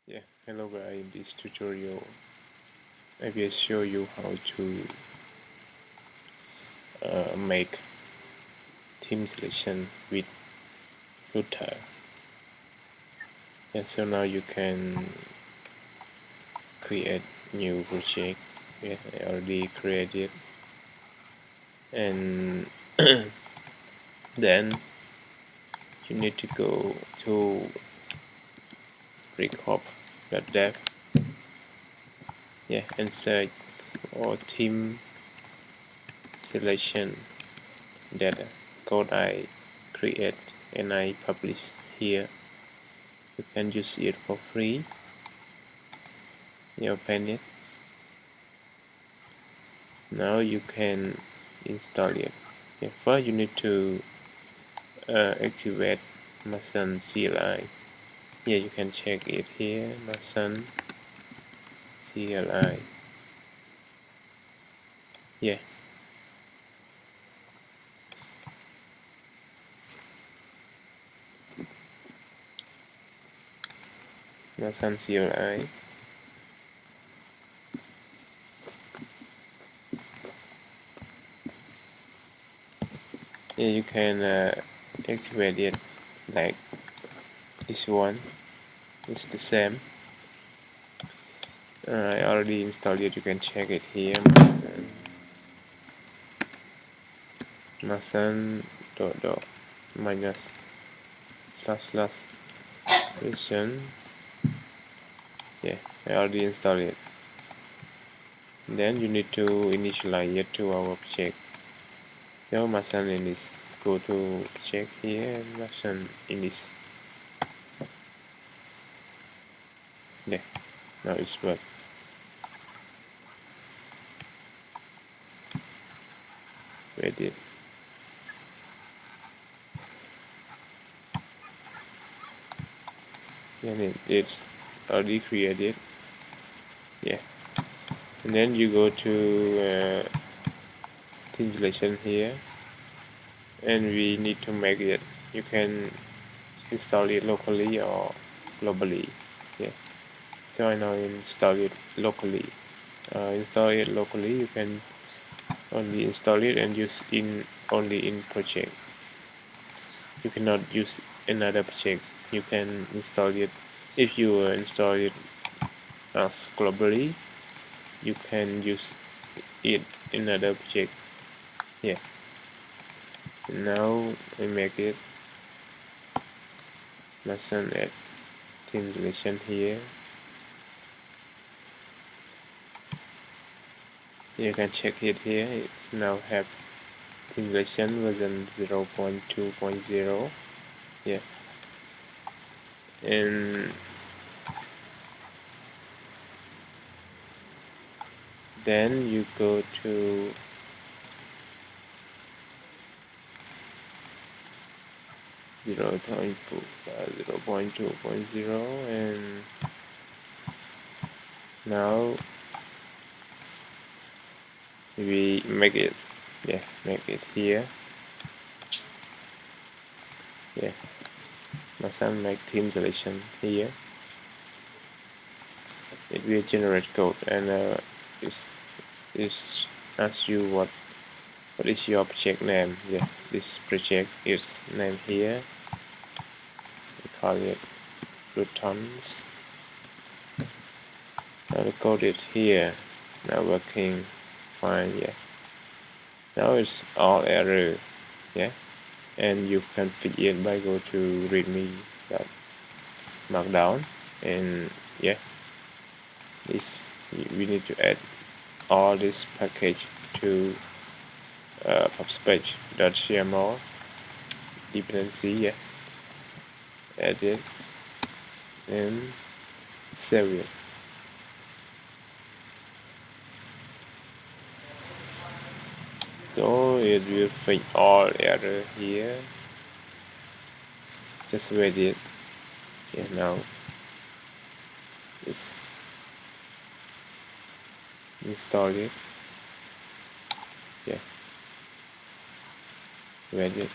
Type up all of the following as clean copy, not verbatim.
Yeah, hello guys. In this tutorial I will show you how to make theme selection with Flutter. And so now you can create new project. Yeah, I already created, and then you need to go to brickhub.dev, yeah, and search for theme selection that code I create and I publish here. You can use it for free. You open it. Now you can install it. Okay, first you need to activate Mason CLI. Here you can check it here, Mason CLI. Yeah. Mason CLI. Here you can activate it like this one. It's the same. I already installed it. You can check it here. Mason dot minus slash version. Yeah, I already installed it. Then you need to initialize it to our object. So Mason init. Go to check here and Mason init. Yeah, now it's work. Wait it. And it's already created. Yeah, and then you go to theme selection here, and we need to make it. You can install it locally or globally. Yeah, so I now install it locally. Install it locally. You can only install it and use only in project. You cannot use another project. You can install it. If you install it as globally, you can use it in another project. Yeah. Now I make it lesson at theme selection here. You can check it here. It now have theme selection version 0.2.0. Yeah. And then you go to 0.2.0 and now we make it. Yeah, make it here. Yeah, Masan make theme selection here. It will generate code and it's asks you what is your project name. Yeah, this project is named here. We call it Fluttons. Now the code is here. Now working fine. Yeah. Now it's all error. Yeah, and you can fix it by go to readme markdown and yeah, this we need to add all this package to pub.dev dependency. Yeah, add it and save it. So it will fix all error here. Just wait it. Yeah, now it's install it. Yeah, wait it.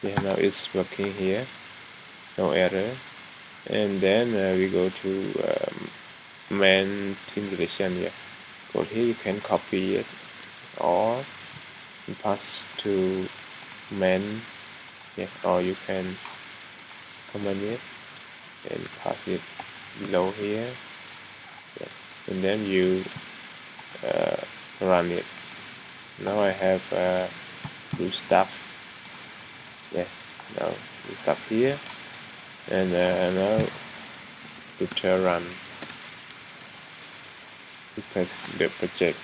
Yeah, now it's working here, no error. And then we go to main team selection. Yeah, go here, you can copy it or pass to main. Yeah, or you can comment it and pass it below here. Yeah. And then you run it. Now I have new stuff. Yeah, now new stuff here, and now to run because the project.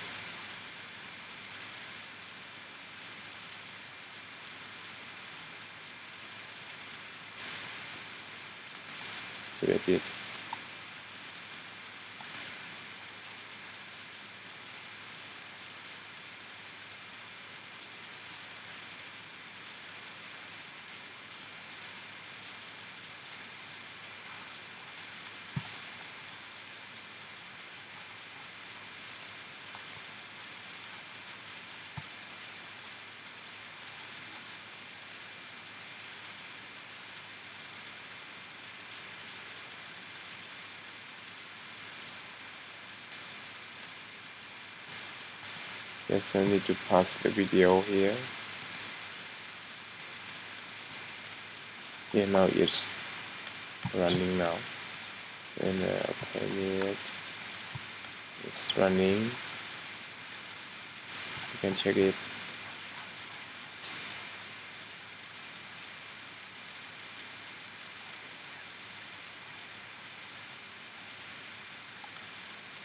That's it. Yes, I need to pause the video here. Yeah, now it's running now. And okay, it's running. You can check it.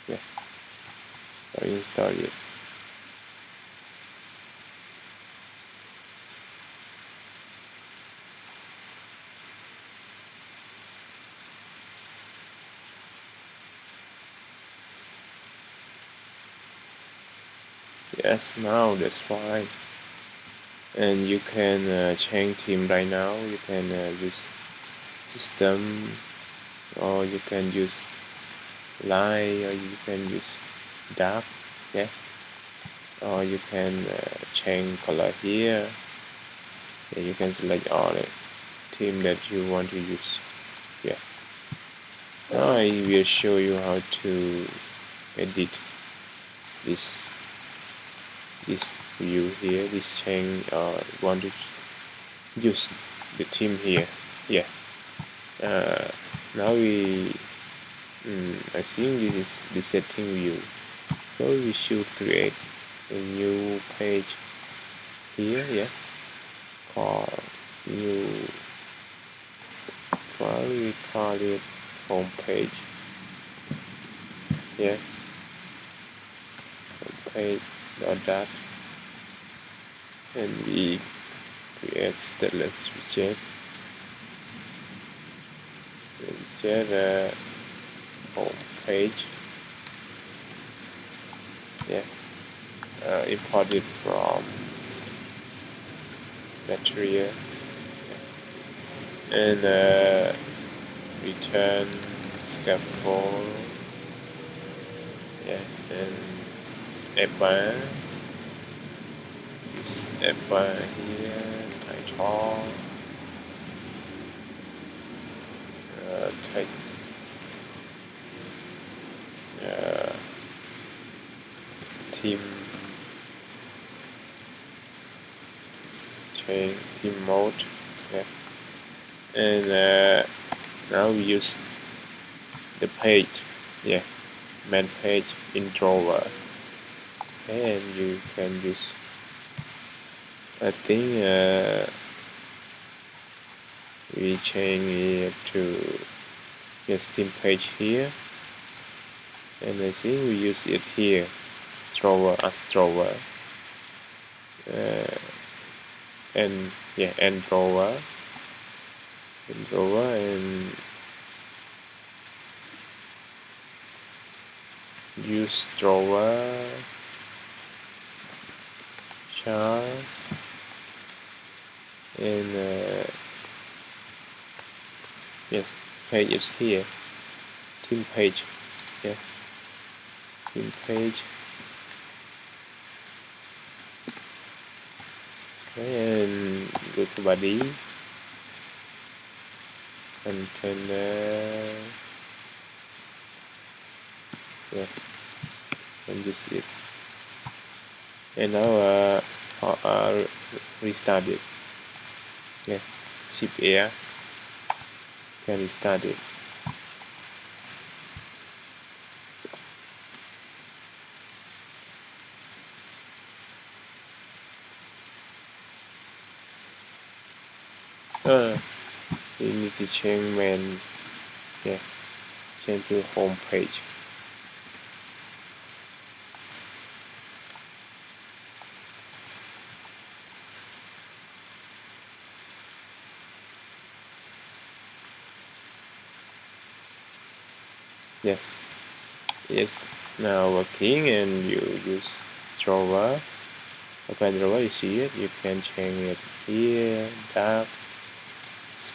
Yeah, so install it. Yes, now that's fine. And you can change theme right now. You can use system, or you can use light, or you can use dark. Yeah, or you can change color here. Yeah, you can select all the theme that you want to use. Yeah. Now I will show you how to edit this view here, this change, want to use the theme here. Yeah. Now I think this is the setting view. So we should create a new page here. Yeah. Call new file. We call it home page. Yeah. Home page dot and we create stateless widget. Widget home page. Yeah. Import it from material. And return scaffold. Yeah, and app here, title, type, theme, change theme mode. Yeah, and now we use the page. Yeah, main page introvert. And you can use, I think we change it to yes, theme page here, and I think we use it here, drawer as drawer, and yeah, and drawer, and use drawer char, and yes, page is here, theme page. Yeah, theme page. Okay, and go to body. container. Yeah, and use it. And now restart it. Yeah, shift air can restart it. We need to change main. Yeah, change to home page. Yes, it's now working, and you use drawer. Open drawer, you see it. You can change it here, dark,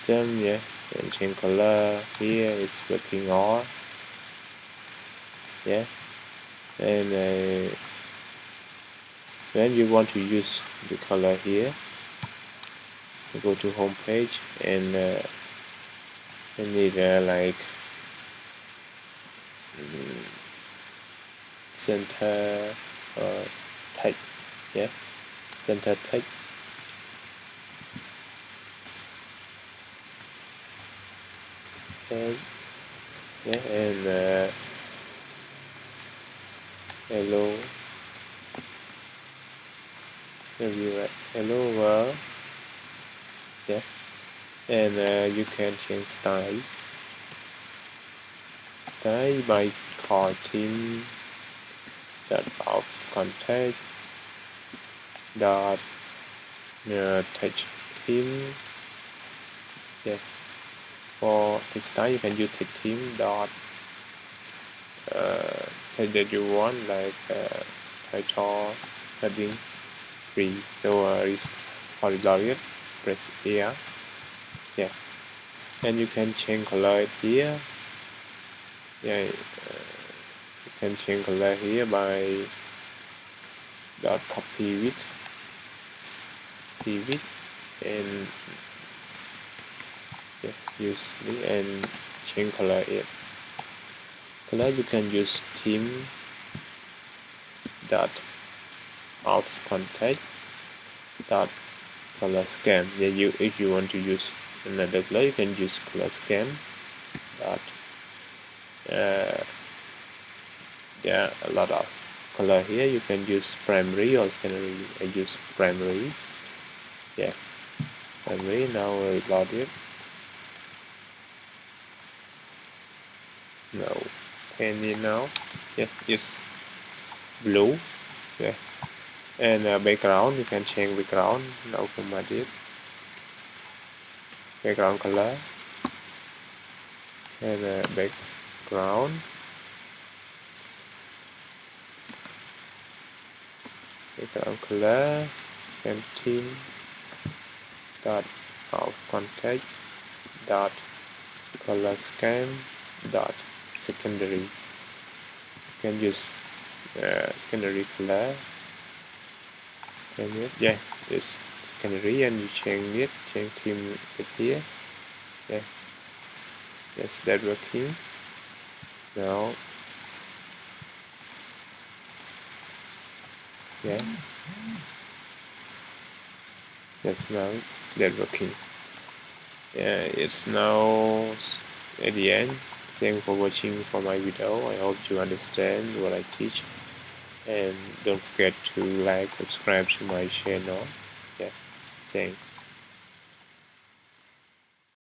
stem, yeah, and change color. Here it's working all. Yeah, and when you want to use the color here, you go to home page, and you need like center text. Yeah, center text. And yeah, and hello, maybe right, hello world. Yeah, and you can change style by cutting dot of context dot text theme. Yeah, for text style you can use text theme dot text that you want, like title, heading, free. So for the login, press here. Yeah, and you can change color here. Yeah, you can change color here by dot copy with and yeah, use this and change color it. Color you can use theme dot of context dot color scheme. Yeah, if you want to use another color, you can use color scheme dot yeah, a lot of color here. You can use primary or secondary. I use primary. Yeah, primary. Now reload it. No, penny now. Yes, it's blue. Yeah, and background, you can change background. Now automatic background color and background color and theme dot of context dot color scheme dot secondary. You can use secondary color. Yeah, it's secondary, and you change theme it here. Yeah, yes, that working now. Yeah, yes, now it's that working. Yeah, it's now at the end. Thanks for watching for my video. I hope you understand what I teach, and don't forget to like, subscribe to my channel. Yeah, thanks.